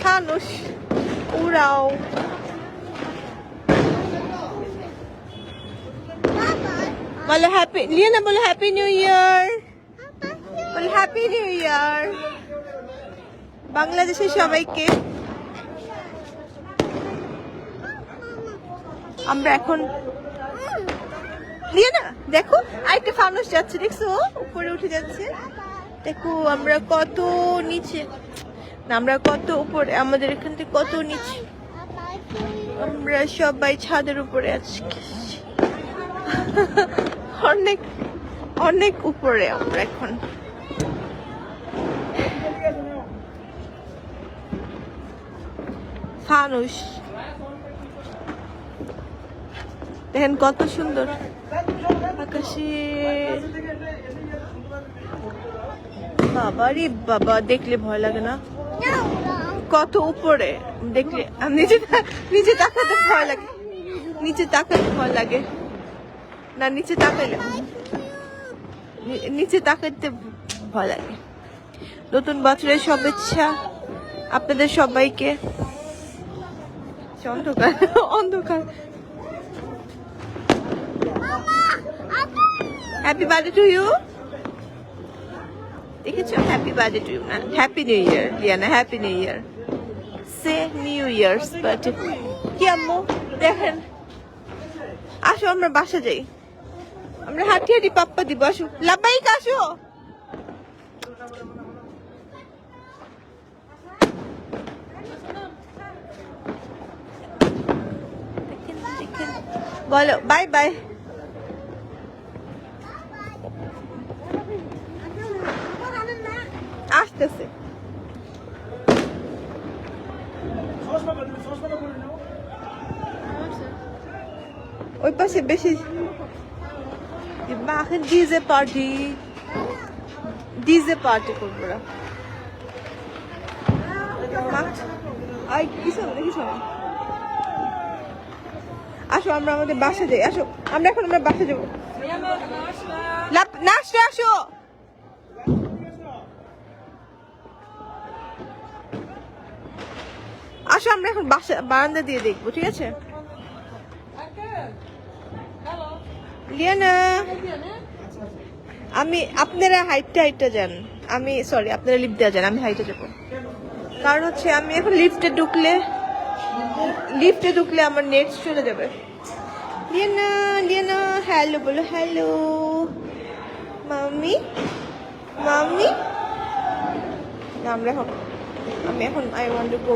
ফানুস উড়াও। বলো happy, Liana বলো হ্যাপি নিউ ইয়ার, বলো হ্যাপি নিউ ইয়ার বাংলাদেশের সবাইকে। আমরা এখন লিয়ানা দেখো আরেকটা ফানুস যাচ্ছে, দেখছো উপরে উঠে যাচ্ছে। দেখো আমরা কত নিচে, না আমরা কত উপরে, আমাদের এখান থেকে কত নিচে। আমরা সবাই ছাদের উপরে আজকে অনেক অনেক উপরে আমরা এখন। ফানুস দেখেন কত সুন্দর আকাশে। বাবা রে বাবা, দেখলে ভয় লাগে না? কত উপরে দেখলে নিচে তাকাতে ভয় লাগে, নিচে তাকাতে ভয় লাগে না, নিচে তাকাইলে নিচে তাকাতে ভয় লাগে। নতুন বছরের শুভেচ্ছা আপনাদের সবাইকে। অন্ধকার অন্ধকার। Happy birthday to you. দেখেছো হ্যাপি বার্থডে টু ইউ না, happy new year Liana, happy new year, সে নিউ ইয়ার্স বার্থডে। কি আম্মু দেখেন, আসো আমরা বাসা যাই, আমরা হাঁটি হাঁটি পাপ্পা দিব, আসো লাব্বাইক আসো। বলো বাই বাই। আসতেছে ওই পাশে বেশি। machen diese Party, diese Party করবো না। আসো আমরা আমাদের বাসা যাই, আসো আমরা এখন আমরা বাসা যাবো। নাচতে আসো। আসো আমরা এখন বাসা বারান্দা দিয়ে দেখবো, ঠিক আছে? লিয়ানা আমি, আপনারা হাইটটা যান, আমি সরি আপনারা লিফট দেওয়া যান, আমি হাইটে যাবো। কারণ হচ্ছে আমি এখন লিফটে ঢুকলে আমার নেট চলে যাবে। লিয়ানা লিয়ানা হ্যালো বলো, হ্যালো মাম্মি মাম্মি। আমরা এখন আমি এখন আই ওয়ান্ট টু গো।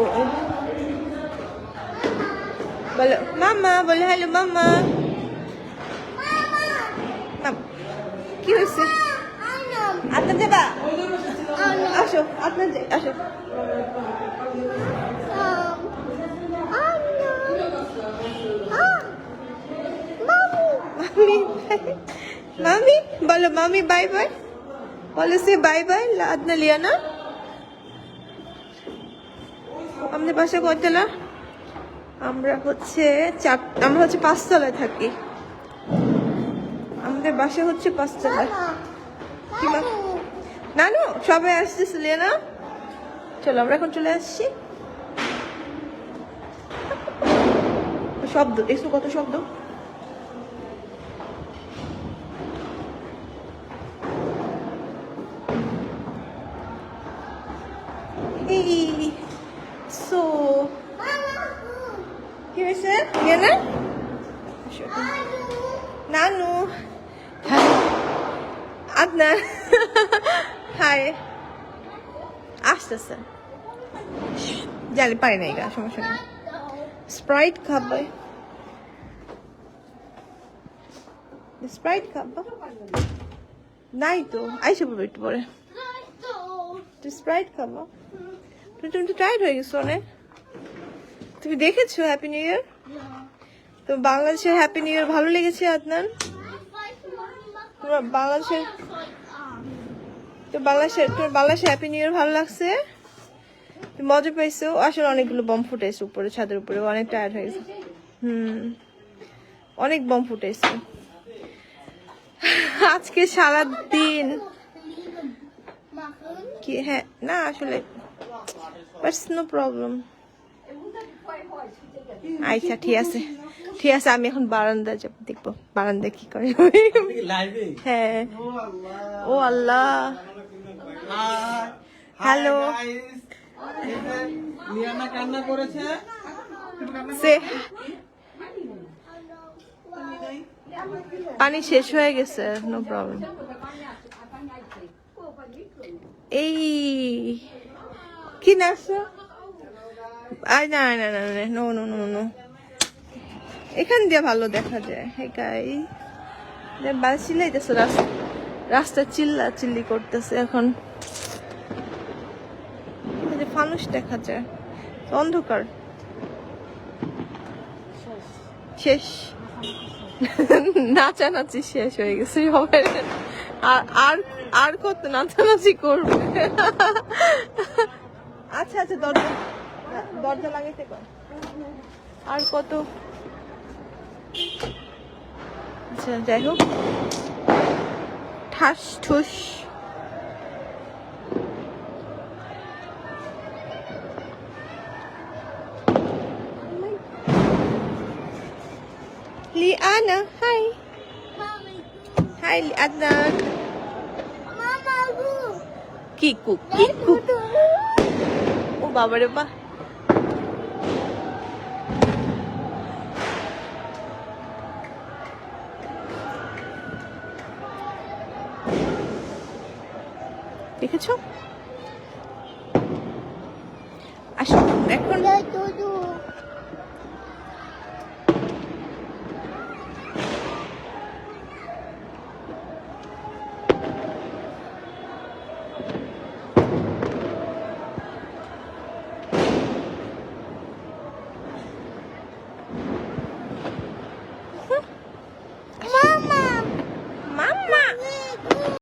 বলো মামা, বলো হ্যালো মামা। কি হয়েছে? আপনার যাবা? আসো আপনার যাই, আসো। মামি বলো, মামি বাই বাই বলো, সে বাই বাই আদনা লিয়ানা। আমাদের বাসা কয়তলা? আমরা হচ্ছে 5 তলায় থাকি। আমাদের বাসা হচ্ছে 5 তলায়। কি নানু সবাই আসতেছে লিয়ানা, চলো আমরা এখন চলে আসছি। শব্দ দেখছো কত শব্দ। সো কি হয়েছে লিয়ানা? নানু আদনান হাই আসতেছে, জানি পারি না, এটা সমস্যা নেই। স্প্রাইট খাবে, স্প্রাইট খাবা নাই তো, আইসে বলবো একটু পরে। স্প্রাইট খাবো, তুমি তো টায়ার্ড হয়ে গেছো অনেক। তুমি দেখেছো হ্যাপি নিউ ইয়ার? তো বাংলাদেশের হ্যাপি নিউ ইয়ার ভালো লেগেছে আদনান? তোমার বাংলাদেশের হ্যাপি নিউ ইয়ার ভালো লাগছে? তুমি মজা পাইছো? আসলে অনেকগুলো বম ফুটাইছে উপরে, ছাদের উপরে, অনেক টায়ার্ড হয়ে গেছে। অনেক বম ফুটাইছে আজকে সারাদিন। কি হ্যাঁ না আসলে বাট নো প্রবলেম। আচ্ছা ঠিক আছে আমি এখন বারান্দায় যাব, দেখবো বারান্দায় কি করে। হ্যাঁ ও আল্লাহ, হ্যালো লিয়ানা কান্না করেছে। সে পানি শেষ হয়ে গেছে, নো প্রবলেম। এই কি নাচছো? না না না নো নো নো নো, এখান দিয়ে ভালো দেখা যায়। হ্যাঁ গাই বাস চিল্লাইতেছে, রাস্তা চিল্লি করতেছে এখন। ফানুস দেখা যায়, অন্ধকার শেষ। নাচানাচি শেষ হয়ে গেছে সবাই, আর আর কত নাচানাচি করবে। আচ্ছা আচ্ছা দরজা লাগাইতে কর, আর কত। আচ্ছা যাই হোক, ঠাস ঠুস। Liana, hi. Hi, Liana. Kiku. ও বাবা রে বা, দেখেছো? আসো এখন